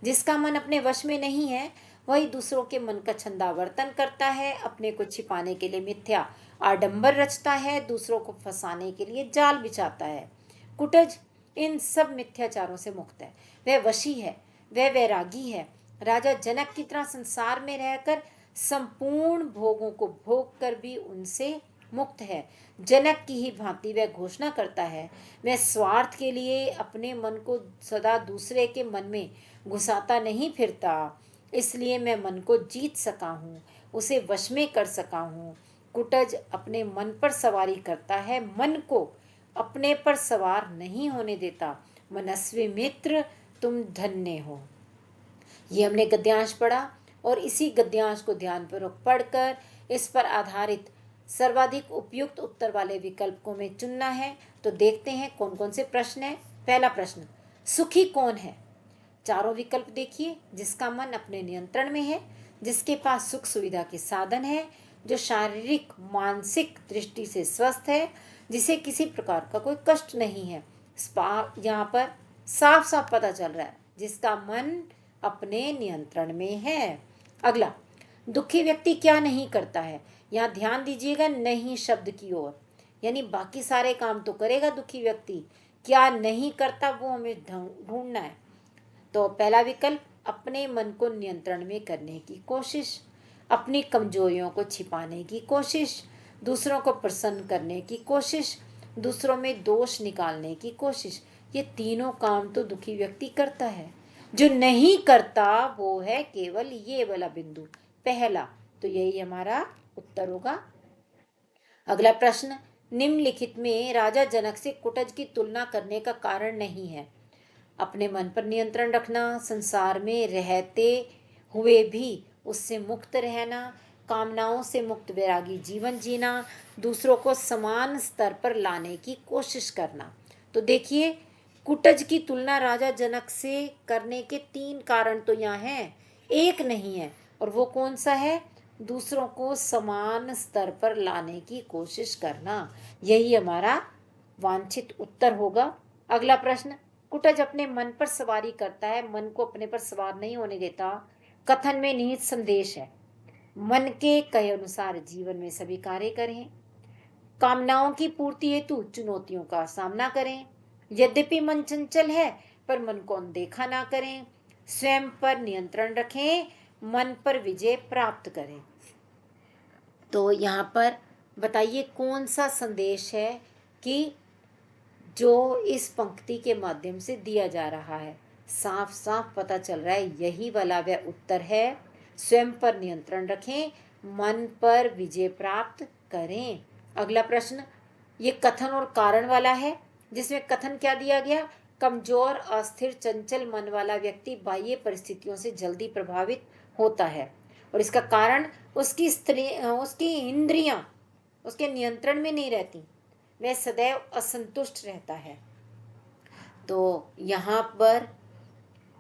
जिसका मन अपने वश में नहीं है वही दूसरों के मन का छंदावर्तन करता है, अपने को छिपाने के लिए मिथ्या आडंबर रचता है, दूसरों को फंसाने के लिए जाल बिछाता है। कुटज इन सब मिथ्याचारों से मुक्त है, वह वशी है, वह वैरागी है। राजा जनक की तरह संसार में रहकर संपूर्ण भोगों को भोग कर भी उनसे मुक्त है। जनक की ही भांति वह घोषणा करता है, मैं स्वार्थ के लिए अपने मन को सदा दूसरे के मन में घुसाता नहीं फिरता, इसलिए मैं मन को जीत सका हूँ। उसे वश में कर सका हूँ। कुटज अपने मन पर सवारी करता है, मन को अपने पर सवार नहीं होने देता। मनस्वी मित्र, तुम धन्य हो। ये हमने गद्यांश पढ़ा और इसी गद्यांश को ध्यानपूर्वक पढ़कर इस पर आधारित सर्वाधिक उपयुक्त उत्तर वाले विकल्पों में चुनना है। तो देखते हैं कौन कौन से प्रश्न है। पहला प्रश्न, सुखी कौन है? चारों विकल्प देखिए। जिसका मन अपने नियंत्रण में है, जिसके पास सुख सुविधा के साधन है, जो शारीरिक मानसिक दृष्टि से स्वस्थ है, जिसे किसी प्रकार का कोई कष्ट नहीं है। यहाँ पर साफ साफ पता चल रहा है जिसका मन अपने नियंत्रण में है। अगला, दुखी व्यक्ति क्या नहीं करता है? यहाँ ध्यान दीजिएगा नहीं शब्द की ओर, यानी बाकी सारे काम तो करेगा दुखी व्यक्ति, क्या नहीं करता वो हमें ढूंढना है। तो पहला विकल्प, अपने मन को नियंत्रण में करने की कोशिश, अपनी कमजोरियों को छिपाने की कोशिश, दूसरों को प्रसन्न करने की कोशिश, दूसरों में दोष निकालने की कोशिश। ये तीनों काम तो दुखी व्यक्ति करता है। जो नहीं करता वो है केवल ये वाला बिंदु, पहला। तो यही हमारा उत्तर होगा। अगला प्रश्न, निम्नलिखित में राजा जनक से कुटज की तुलना करने का कारण नहीं है। अपने मन पर नियंत्रण रखना, संसार में रहते हुए भी उससे मुक्त रहना, कामनाओं से मुक्त वैरागी जीवन जीना, दूसरों को समान स्तर पर लाने की कोशिश करना। तो देखिए, कुटज की तुलना राजा जनक से करने के 3 कारण तो यहाँ हैं, एक नहीं है। और वो कौन सा है? दूसरों को समान स्तर पर लाने की कोशिश करना। यही हमारा वांछित उत्तर होगा। अगला प्रश्न, कुटज अपने मन पर सवारी करता है, मन को अपने पर सवार नहीं होने देता। कथन में निहित संदेश है, मन के कहे अनुसार जीवन में सभी कार्य करें, कामनाओं की पूर्ति हेतु चुनौतियों का सामना करें, यद्यपि मन चंचल है पर मन को अनदेखा ना करें, स्वयं पर नियंत्रण रखें, मन पर विजय प्राप्त करें। तो यहाँ पर बताइए कौन सा संदेश है कि जो इस पंक्ति के माध्यम से दिया जा रहा है। साफ साफ पता चल रहा है यही वाला वह उत्तर है। स्वयं पर नियंत्रण रखें, मन पर विजय प्राप्त करें। अगला प्रश्न, ये कथन और कारण वाला है, जिसमें कथन क्या दिया गया? कमजोर अस्थिर चंचल मन वाला व्यक्ति बाह्य परिस्थितियों से जल्दी प्रभावित होता है और इसका कारण उसकी इंद्रियां उसके नियंत्रण में नहीं रहती, वह सदैव असंतुष्ट रहता है। तो यहाँ पर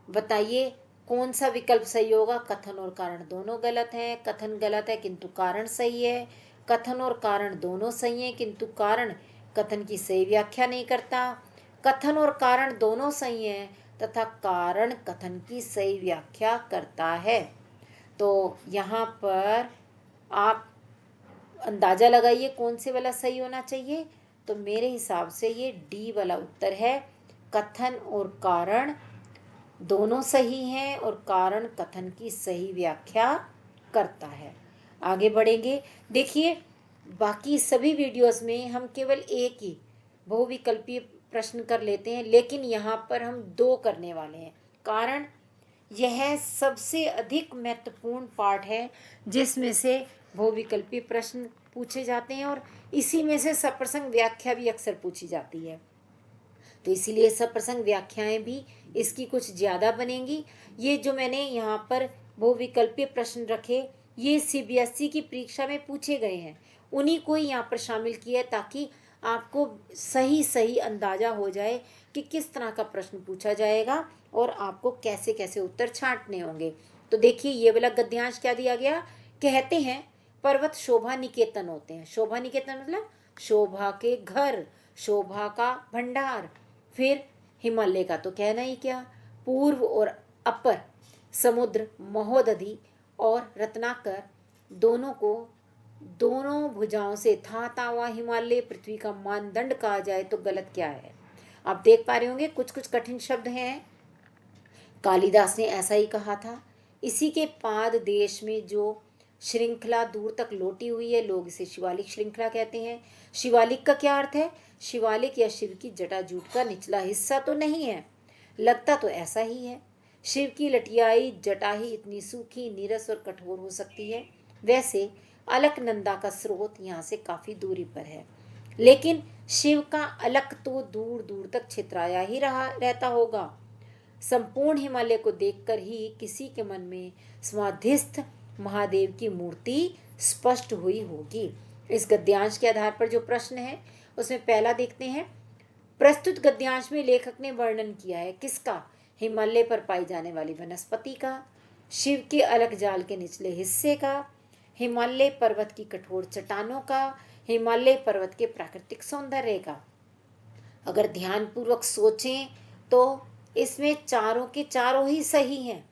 बताइए कौन सा विकल्प सही होगा? कथन और कारण दोनों गलत हैं। कथन गलत है किंतु कारण सही है। कथन और कारण दोनों सही हैं किंतु कारण कथन की सही व्याख्या नहीं करता। कथन और कारण दोनों सही हैं तथा कारण कथन की सही व्याख्या करता है। तो यहाँ पर आप अंदाजा लगाइए कौन से वाला सही होना चाहिए। तो मेरे हिसाब से ये डी वाला उत्तर है। कथन और कारण दोनों सही हैं और कारण कथन की सही व्याख्या करता है। आगे बढ़ेंगे। देखिए, बाकी सभी वीडियोस में हम केवल एक ही बहुविकल्पीय प्रश्न कर लेते हैं, लेकिन यहाँ पर हम 2 करने वाले हैं। कारण यह सबसे अधिक महत्वपूर्ण पार्ट है जिसमें से बहुविकल्पीय प्रश्न पूछे जाते हैं और इसी में से सप्रसंग व्याख्या भी अक्सर पूछी जाती है। तो इसीलिए सप्रसंग व्याख्याएं भी इसकी कुछ ज़्यादा बनेंगी। ये जो मैंने यहाँ पर बहुविकल्पीय प्रश्न रखे, ये सीबीएसई की परीक्षा में पूछे गए हैं, उन्हीं को ही यहाँ पर शामिल किया है ताकि आपको सही सही अंदाजा हो जाए कि किस तरह का प्रश्न पूछा जाएगा और आपको कैसे कैसे उत्तर छांटने होंगे। तो देखिए, ये वाला गद्यांश क्या दिया गया? कहते हैं पर्वत शोभा निकेतन होते हैं। शोभा निकेतन मतलब शोभा के घर, शोभा का भंडार। फिर हिमालय का तो कहना ही क्या, पूर्व और अपर समुद्र महोदधि और रत्नाकर दोनों भुजाओं से थाता हुआ हिमालय पृथ्वी का मानदंड कहा जाए तो गलत क्या है? आप देख पा रहे होंगे कुछ कुछ कठिन शब्द हैं। कालिदास ने ऐसा ही कहा था। इसी के पाद देश में जो श्रृंखला दूर तक लौटी हुई है, लोग इसे शिवालिक श्रृंखला कहते हैं। शिवालिक का क्या अर्थ है? शिवालिक या शिव की जटाजूट का निचला हिस्सा तो नहीं है, लगता तो ऐसा ही है। शिव की लटियाई जटा ही इतनी सूखी, नीरस और कठोर हो सकती है। वैसे अलकनंदा का स्रोत यहाँ से काफी दूरी पर है, लेकिन शिव का अलक तो दूर दूर तक छितराया ही रहा रहता होगा। संपूर्ण हिमालय को देखकर ही किसी के मन में समाधिस्थ महादेव की मूर्ति स्पष्ट हुई होगी। इस गद्यांश के आधार पर जो प्रश्न है उसमें पहला देखते हैं। प्रस्तुत गद्यांश में लेखक ने वर्णन किया है किसका? हिमालय पर पाई जाने वाली वनस्पति का, शिव के अलग जाल के निचले हिस्से का, हिमालय पर्वत की कठोर चट्टानों का, हिमालय पर्वत के प्राकृतिक सौंदर्य का। अगर ध्यानपूर्वक सोचें तो इसमें चारों के चारों ही सही हैं,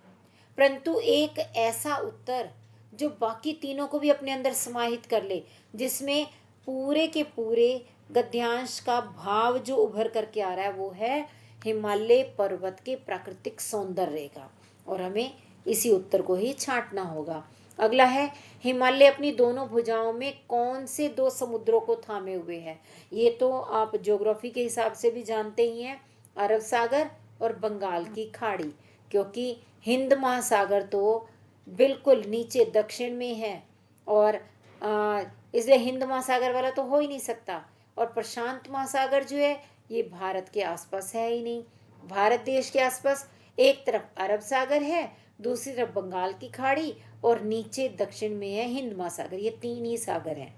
परंतु एक ऐसा उत्तर जो बाकी तीनों को भी अपने अंदर समाहित कर ले, जिसमें पूरे के पूरे गद्यांश का भाव जो उभर करके आ रहा है वो है हिमालय पर्वत के प्राकृतिक सौंदर्य का, और हमें इसी उत्तर को ही छांटना होगा। अगला है, हिमालय अपनी दोनों भुजाओं में कौन से दो समुद्रों को थामे हुए है? ये तो आप ज्योग्राफी के हिसाब से भी जानते ही हैं, अरब सागर और बंगाल की खाड़ी, क्योंकि हिंद महासागर तो बिल्कुल नीचे दक्षिण में है, और इसलिए हिंद महासागर वाला तो हो ही नहीं सकता। और प्रशांत महासागर जो है ये भारत के आसपास है ही नहीं। भारत देश के आसपास एक तरफ अरब सागर है, दूसरी तरफ बंगाल की खाड़ी, और नीचे दक्षिण में है हिंद महासागर। ये तीन ही सागर हैं।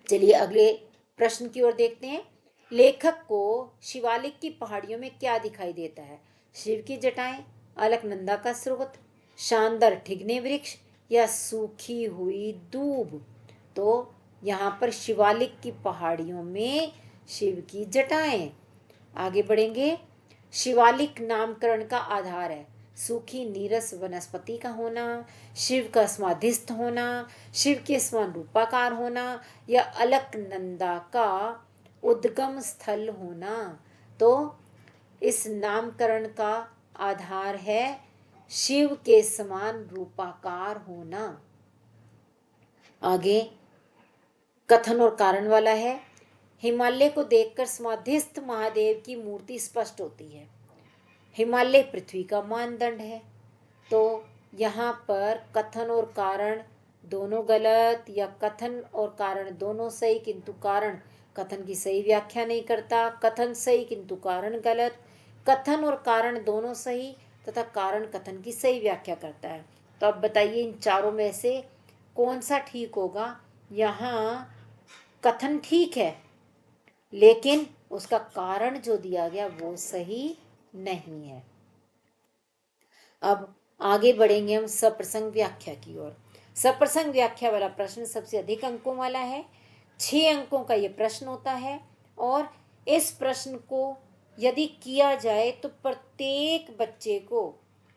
चलिए अगले प्रश्न की ओर देखते हैं। लेखक को शिवालिक की पहाड़ियों में क्या दिखाई देता है? शिव की जटाएं, अलकनंदा का स्रोत, शानदार ठिगने वृक्ष, या सूखी हुई दूब? तो यहाँ पर शिवालिक की पहाड़ियों में शिव की जटाएं। आगे बढ़ेंगे। शिवालिक नामकरण का आधार है सूखी नीरस वनस्पति का होना, शिव का समाधिस्थ होना, शिव के समान रूपाकार होना, या अलकनंदा का उद्गम स्थल होना। तो इस नामकरण का आधार है शिव के समान रूपाकार होना। आगे कथन और कारण वाला है। हिमालय को देखकर समाधिस्थ महादेव की मूर्ति स्पष्ट होती है। हिमालय पृथ्वी का मानदंड है। तो यहाँ पर कथन और कारण दोनों गलत, या कथन और कारण दोनों सही किंतु कारण कथन की सही व्याख्या नहीं करता, कथन सही किंतु कारण गलत, कथन और कारण दोनों सही तथा कारण कथन की सही व्याख्या करता है। तो अब बताइए इन चारों में से कौन सा ठीक होगा? यहाँ कथन ठीक है, लेकिन उसका कारण जो दिया गया वो सही नहीं है। अब आगे बढ़ेंगे हम सप्रसंग व्याख्या की ओर। सप्रसंग व्याख्या वाला प्रश्न सबसे अधिक अंकों वाला है। 6 अंकों का ये प्रश्न होता है, और इस प्रश्न को यदि किया जाए तो प्रत्येक बच्चे को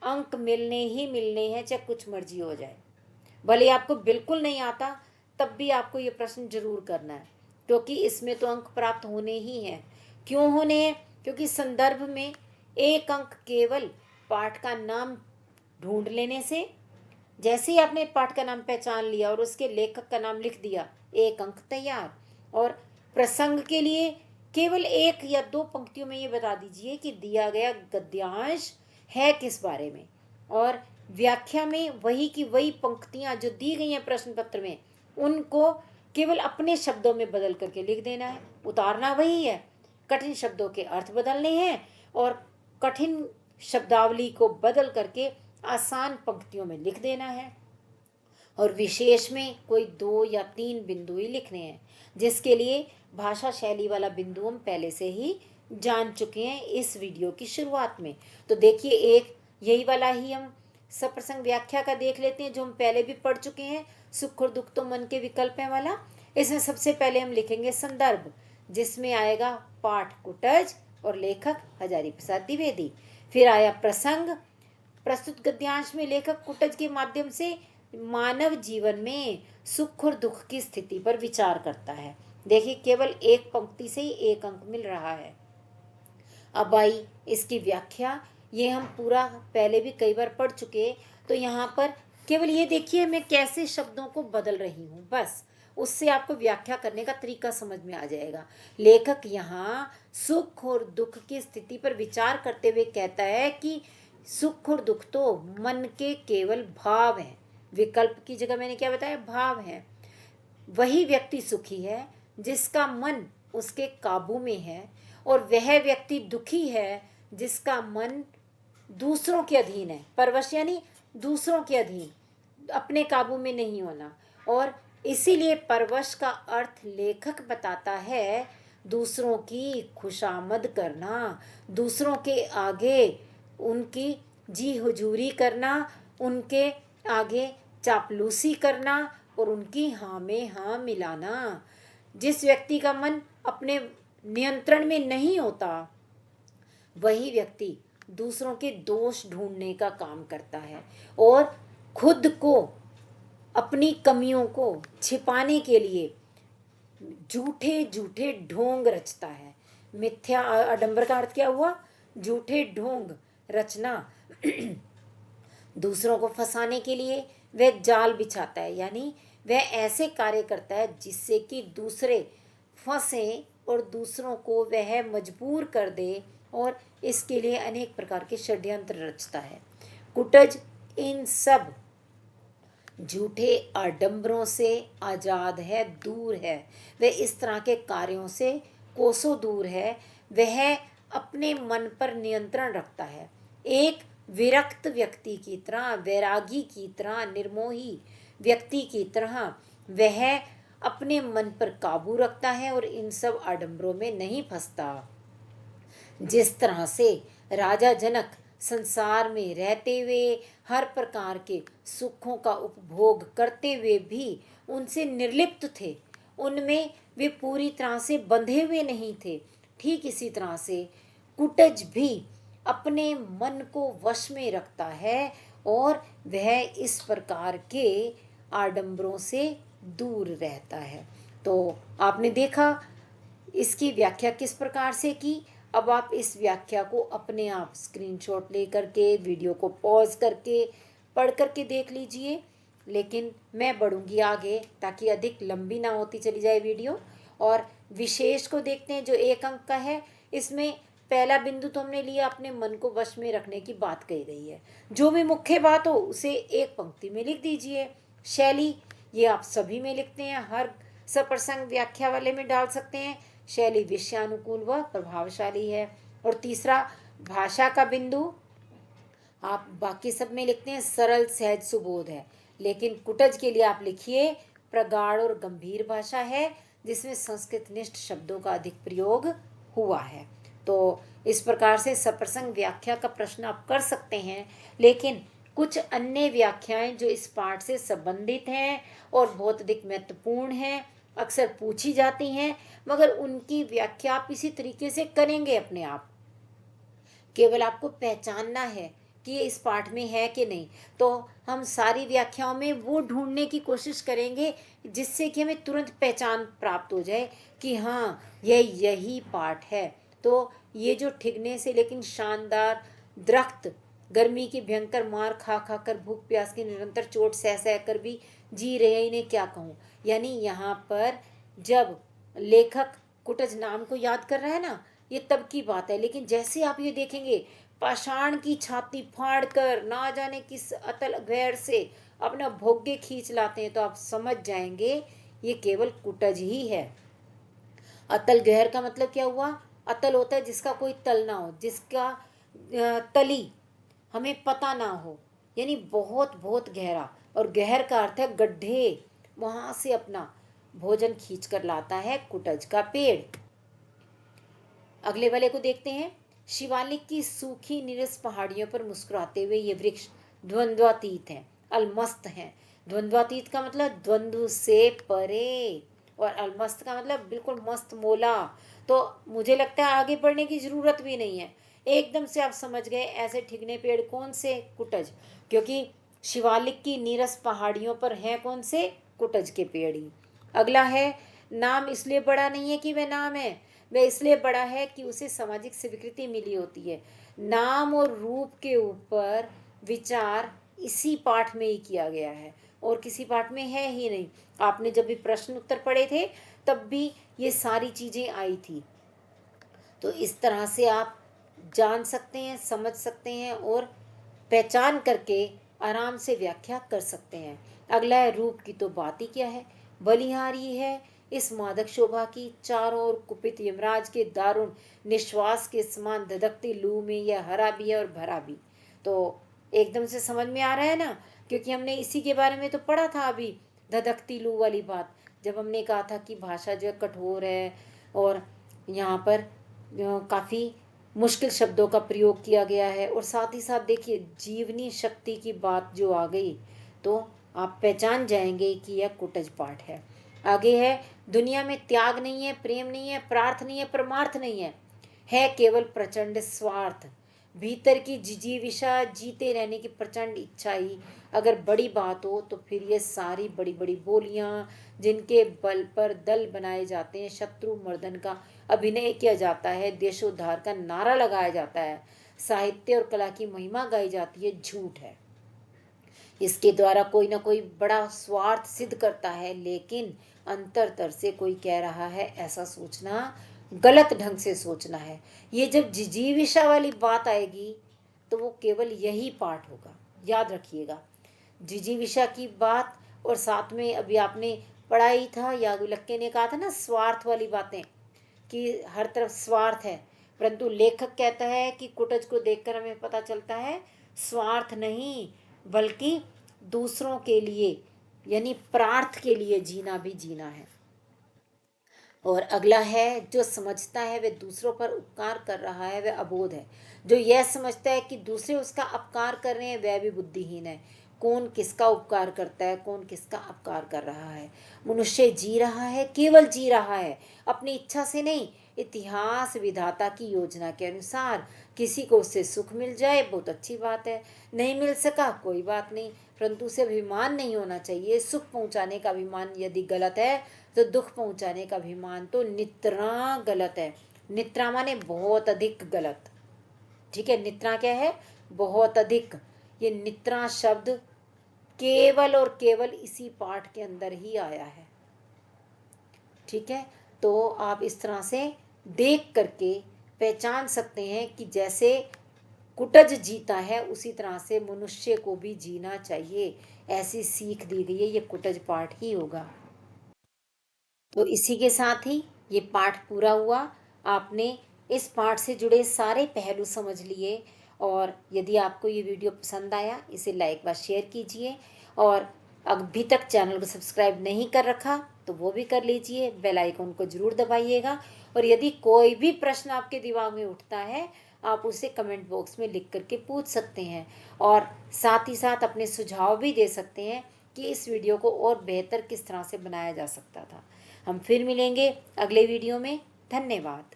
अंक मिलने ही मिलने हैं, चाहे कुछ मर्जी हो जाए। भले आपको बिल्कुल नहीं आता तब भी आपको ये प्रश्न जरूर करना है, क्योंकि इसमें तो अंक प्राप्त होने ही हैं। क्यों होने हैं? क्योंकि संदर्भ में 1 अंक केवल पाठ का नाम ढूंढ लेने से, जैसे ही आपने पाठ का नाम पहचान लिया और उसके लेखक का नाम लिख दिया, 1 अंक तैयार। और प्रसंग के लिए केवल 1 या 2 पंक्तियों में ये बता दीजिए कि दिया गया गद्यांश है किस बारे में, और व्याख्या में वही की वही पंक्तियां जो दी गई हैं प्रश्न पत्र में, उनको केवल अपने शब्दों में बदल करके लिख देना है। उतारना वही है, कठिन शब्दों के अर्थ बदलने हैं, और कठिन शब्दावली को बदल करके आसान पंक्तियों में लिख देना है। और विशेष में कोई 2 या 3 बिंदु ही लिखने हैं, जिसके लिए भाषा शैली वाला बिंदु हम पहले से ही जान चुके हैं इस वीडियो की शुरुआत में। तो देखिए एक यही वाला ही हम सप्रसंग व्याख्या का देख लेते हैं, जो हम पहले भी पढ़ चुके हैं, सुख और दुख तो मन के विकल्प हैं वाला। इसमें सबसे पहले हम लिखेंगे संदर्भ, जिसमें आएगा पाठ कुटज और लेखक हजारी प्रसाद द्विवेदी। फिर आया प्रसंग। प्रस्तुत गद्यांश में लेखक कुटज के माध्यम से मानव जीवन में सुख और दुख की स्थिति पर विचार करता है। देखिए केवल 1 पंक्ति से ही 1 अंक मिल रहा है। अब आई इसकी व्याख्या। ये हम पूरा पहले भी कई बार पढ़ चुके, तो यहाँ पर केवल ये देखिए मैं कैसे शब्दों को बदल रही हूँ, बस उससे आपको व्याख्या करने का तरीका समझ में आ जाएगा। लेखक यहाँ सुख और दुख की स्थिति पर विचार करते हुए कहता है कि सुख और दुख तो मन के केवल भाव हैं, विकल्प की जगह मैंने क्या बताया, भाव है। वही व्यक्ति सुखी है जिसका मन उसके काबू में है, और वह व्यक्ति दुखी है जिसका मन दूसरों के अधीन है। परवश यानी दूसरों के अधीन, अपने काबू में नहीं होना। और इसीलिए परवश का अर्थ लेखक बताता है दूसरों की खुशामद करना, दूसरों के आगे उनकी जी हुजूरी करना, उनके आगे चापलूसी करना और उनकी हाँ में हाँ मिलाना। जिस व्यक्ति का मन अपने नियंत्रण में नहीं होता, वही व्यक्ति दूसरों के दोष ढूंढने का काम करता है और खुद को, अपनी कमियों को छिपाने के लिए झूठे झूठे ढोंग रचता है। मिथ्या आडंबर का अर्थ क्या हुआ, झूठे ढोंग रचना। दूसरों को फंसाने के लिए वह जाल बिछाता है, यानी वह ऐसे कार्य करता है जिससे कि दूसरे फंसे और दूसरों को वह मजबूर कर दे, और इसके लिए अनेक प्रकार के षड्यंत्र रचता है। कुटज इन सब झूठे आडंबरों से आजाद है, दूर है। वह इस तरह के कार्यों से कोसों दूर है। वह अपने मन पर नियंत्रण रखता है। एक विरक्त व्यक्ति की तरह, वैरागी की तरह, निर्मोही व्यक्ति की तरह वह अपने मन पर काबू रखता है और इन सब आडंबरों में नहीं फंसता। जिस तरह से राजा जनक संसार में रहते हुए हर प्रकार के सुखों का उपभोग करते हुए भी उनसे निर्लिप्त थे, उनमें वे पूरी तरह से बंधे हुए नहीं थे, ठीक इसी तरह से कुटज भी अपने मन को वश में रखता है और वह इस प्रकार के आडंबरों से दूर रहता है। तो आपने देखा इसकी व्याख्या किस प्रकार से की। अब आप इस व्याख्या को अपने आप स्क्रीनशॉट ले करके, वीडियो को पॉज करके पढ़ करके देख लीजिए। लेकिन मैं बढ़ूंगी आगे ताकि अधिक लंबी ना होती चली जाए वीडियो। और विशेष को देखते हैं जो 1 अंक का है। इसमें पहला बिंदु तो हमने लिया, अपने मन को वश में रखने की बात कही गई है। जो भी मुख्य बात हो उसे एक पंक्ति में लिख दीजिए। शैली, ये आप सभी में लिखते हैं, हर सप्रसंग व्याख्या वाले में डाल सकते हैं। शैली विषयानुकूल व प्रभावशाली है। और तीसरा, भाषा का बिंदु आप बाकी सब में लिखते हैं, सरल सहज सुबोध है। लेकिन कुटज के लिए आप लिखिए प्रगाढ़ और गंभीर भाषा है, जिसमें संस्कृत निष्ठ शब्दों का अधिक प्रयोग हुआ है। तो इस प्रकार से सप्रसंग व्याख्या का प्रश्न आप कर सकते हैं। लेकिन कुछ अन्य व्याख्याएं जो इस पाठ से संबंधित हैं और बहुत अधिक महत्वपूर्ण हैं, अक्सर पूछी जाती हैं, मगर उनकी व्याख्या आप इसी तरीके से करेंगे अपने आप। केवल आपको पहचानना है कि ये इस पाठ में है कि नहीं। तो हम सारी व्याख्याओं में वो ढूंढने की कोशिश करेंगे जिससे कि हमें तुरंत पहचान प्राप्त हो जाए कि हाँ यही पाठ है। तो ये जो ठिगने से लेकिन शानदार दरख्त गर्मी की भयंकर मार खा खा कर, भूख प्यास की निरंतर चोट सह सह कर भी जी रहे हैं, इन्हें क्या कहूँ। यानी यहाँ पर जब लेखक कुटज नाम को याद कर रहा है ना, ये तब की बात है। लेकिन जैसे आप ये देखेंगे पाषाण की छाती फाड़ कर ना जाने किस अतल गैर से अपना भोग्य खींच लाते हैं, तो आप समझ जाएंगे ये केवल कुटज ही है। अतल गहर का मतलब क्या हुआ, अतल होता है जिसका कोई तल ना हो, जिसका तली हमें पता ना हो, यानी बहुत बहुत गहरा। और गहर का अर्थ है गड्ढे, वहां से अपना भोजन खींच कर लाता है कुटज का पेड़। अगले वाले को देखते हैं। शिवालिक की सूखी निरस पहाड़ियों पर मुस्कुराते हुए ये वृक्ष द्वंद्वातीत हैं, अलमस्त हैं। द्वंद्वातीत का मतलब द्वंद्व से परे, और अलमस्त का मतलब बिल्कुल मस्त मोला। तो मुझे लगता है आगे बढ़ने की जरूरत भी नहीं है, एकदम से आप समझ गए ऐसे ठिगने पेड़ कौन से, कुटज। क्योंकि शिवालिक की नीरस पहाड़ियों पर हैं कौन से, कुटज के पेड़ ही। अगला है, नाम इसलिए बड़ा नहीं है कि वह नाम है, वह इसलिए बड़ा है कि उसे सामाजिक स्वीकृति मिली होती है। नाम और रूप के ऊपर विचार इसी पाठ में ही किया गया है और किसी पाठ में है ही नहीं। आपने जब भी प्रश्न उत्तर पढ़े थे तब भी ये सारी चीज़ें आई थी। तो इस तरह से आप जान सकते हैं, समझ सकते हैं और पहचान करके आराम से व्याख्या कर सकते हैं। अगला है रूप की तो बात ही क्या है, बलिहारी है इस मादक शोभा की, चारों ओर कुपित यमराज के दारुण निश्वास के समान धधकती लू में यह हरा भी है और भरा भी। तो एकदम से समझ में आ रहा है ना, क्योंकि हमने इसी के बारे में तो पढ़ा था अभी, धधकती लू वाली बात, जब हमने कहा था कि भाषा जो है कठोर है और यहाँ पर काफ़ी मुश्किल शब्दों का प्रयोग किया गया है, और साथ ही साथ देखिए जीवनी शक्ति की बात जो आ गई तो आप पहचान जाएंगे कि यह कुटज पाठ है। आगे है, दुनिया में त्याग नहीं है, प्रेम नहीं है, प्रार्थ नहीं है, परमार्थ नहीं है केवल प्रचंड स्वार्थ। भीतर की जिजीविषा, जीते रहने की प्रचंड इच्छा ही अगर बड़ी बात हो तो फिर ये सारी बड़ी बड़ी बोलियां जिनके बल पर दल बनाए जाते हैं, शत्रु मर्दन का अभिनय किया जाता है, देशोद्धार का नारा लगाया जाता है, साहित्य और कला की महिमा गाई जाती है, झूठ है। इसके द्वारा कोई ना कोई बड़ा स्वार्थ सिद्ध करता है, लेकिन अंतरतर से कोई कह रहा है ऐसा सोचना गलत ढंग से सोचना है। ये जब जिजीविषा वाली बात आएगी तो वो केवल यही पाठ होगा, याद रखिएगा। जिजीविषा की बात, और साथ में अभी आपने पढ़ा ही था, याज्ञवल्क्य ने कहा था ना स्वार्थ वाली बातें, कि हर तरफ स्वार्थ है, परंतु लेखक कहता है कि कुटज को देखकर हमें पता चलता है स्वार्थ नहीं बल्कि दूसरों के लिए यानी प्रार्थ के लिए जीना भी जीना है। और अगला है, जो समझता है वह दूसरों पर उपकार कर रहा है वह अबोध है। जो यह समझता है कि दूसरे उसका अपकार कर रहे हैं वह भी बुद्धिहीन है। कौन किसका उपकार करता है, कौन किसका अपकार कर रहा है। मनुष्य जी रहा है, केवल जी रहा है, अपनी इच्छा से नहीं, इतिहास विधाता की योजना के अनुसार। किसी को उससे सुख मिल जाए बहुत अच्छी बात है, नहीं मिल सका कोई बात नहीं, परंतु उसे अभिमान नहीं होना चाहिए। सुख पहुंचाने का अभिमान यदि गलत है तो दुख पहुंचाने का अभिमान तो नित्रा गलत है। नित्रा माने बहुत अधिक गलत, ठीक है। नित्रा क्या है, बहुत अधिक। ये नित्रा शब्द केवल और केवल इसी पाठ के अंदर ही आया है, ठीक है। तो आप इस तरह से देख करके पहचान सकते हैं कि जैसे कुटज जीता है उसी तरह से मनुष्य को भी जीना चाहिए, ऐसी सीख दी गई है। ये कुटज पाठ ही होगा। तो इसी के साथ ही ये पाठ पूरा हुआ। आपने इस पाठ से जुड़े सारे पहलू समझ लिए, और यदि आपको ये वीडियो पसंद आया इसे लाइक व शेयर कीजिए, और अभी तक चैनल को सब्सक्राइब नहीं कर रखा तो वो भी कर लीजिए, बेल आइकन को ज़रूर दबाइएगा। और यदि कोई भी प्रश्न आपके दिमाग में उठता है आप उसे कमेंट बॉक्स में लिख करके पूछ सकते हैं, और साथ ही साथ अपने सुझाव भी दे सकते हैं कि इस वीडियो को और बेहतर किस तरह से बनाया जा सकता था। हम फिर मिलेंगे अगले वीडियो में। धन्यवाद।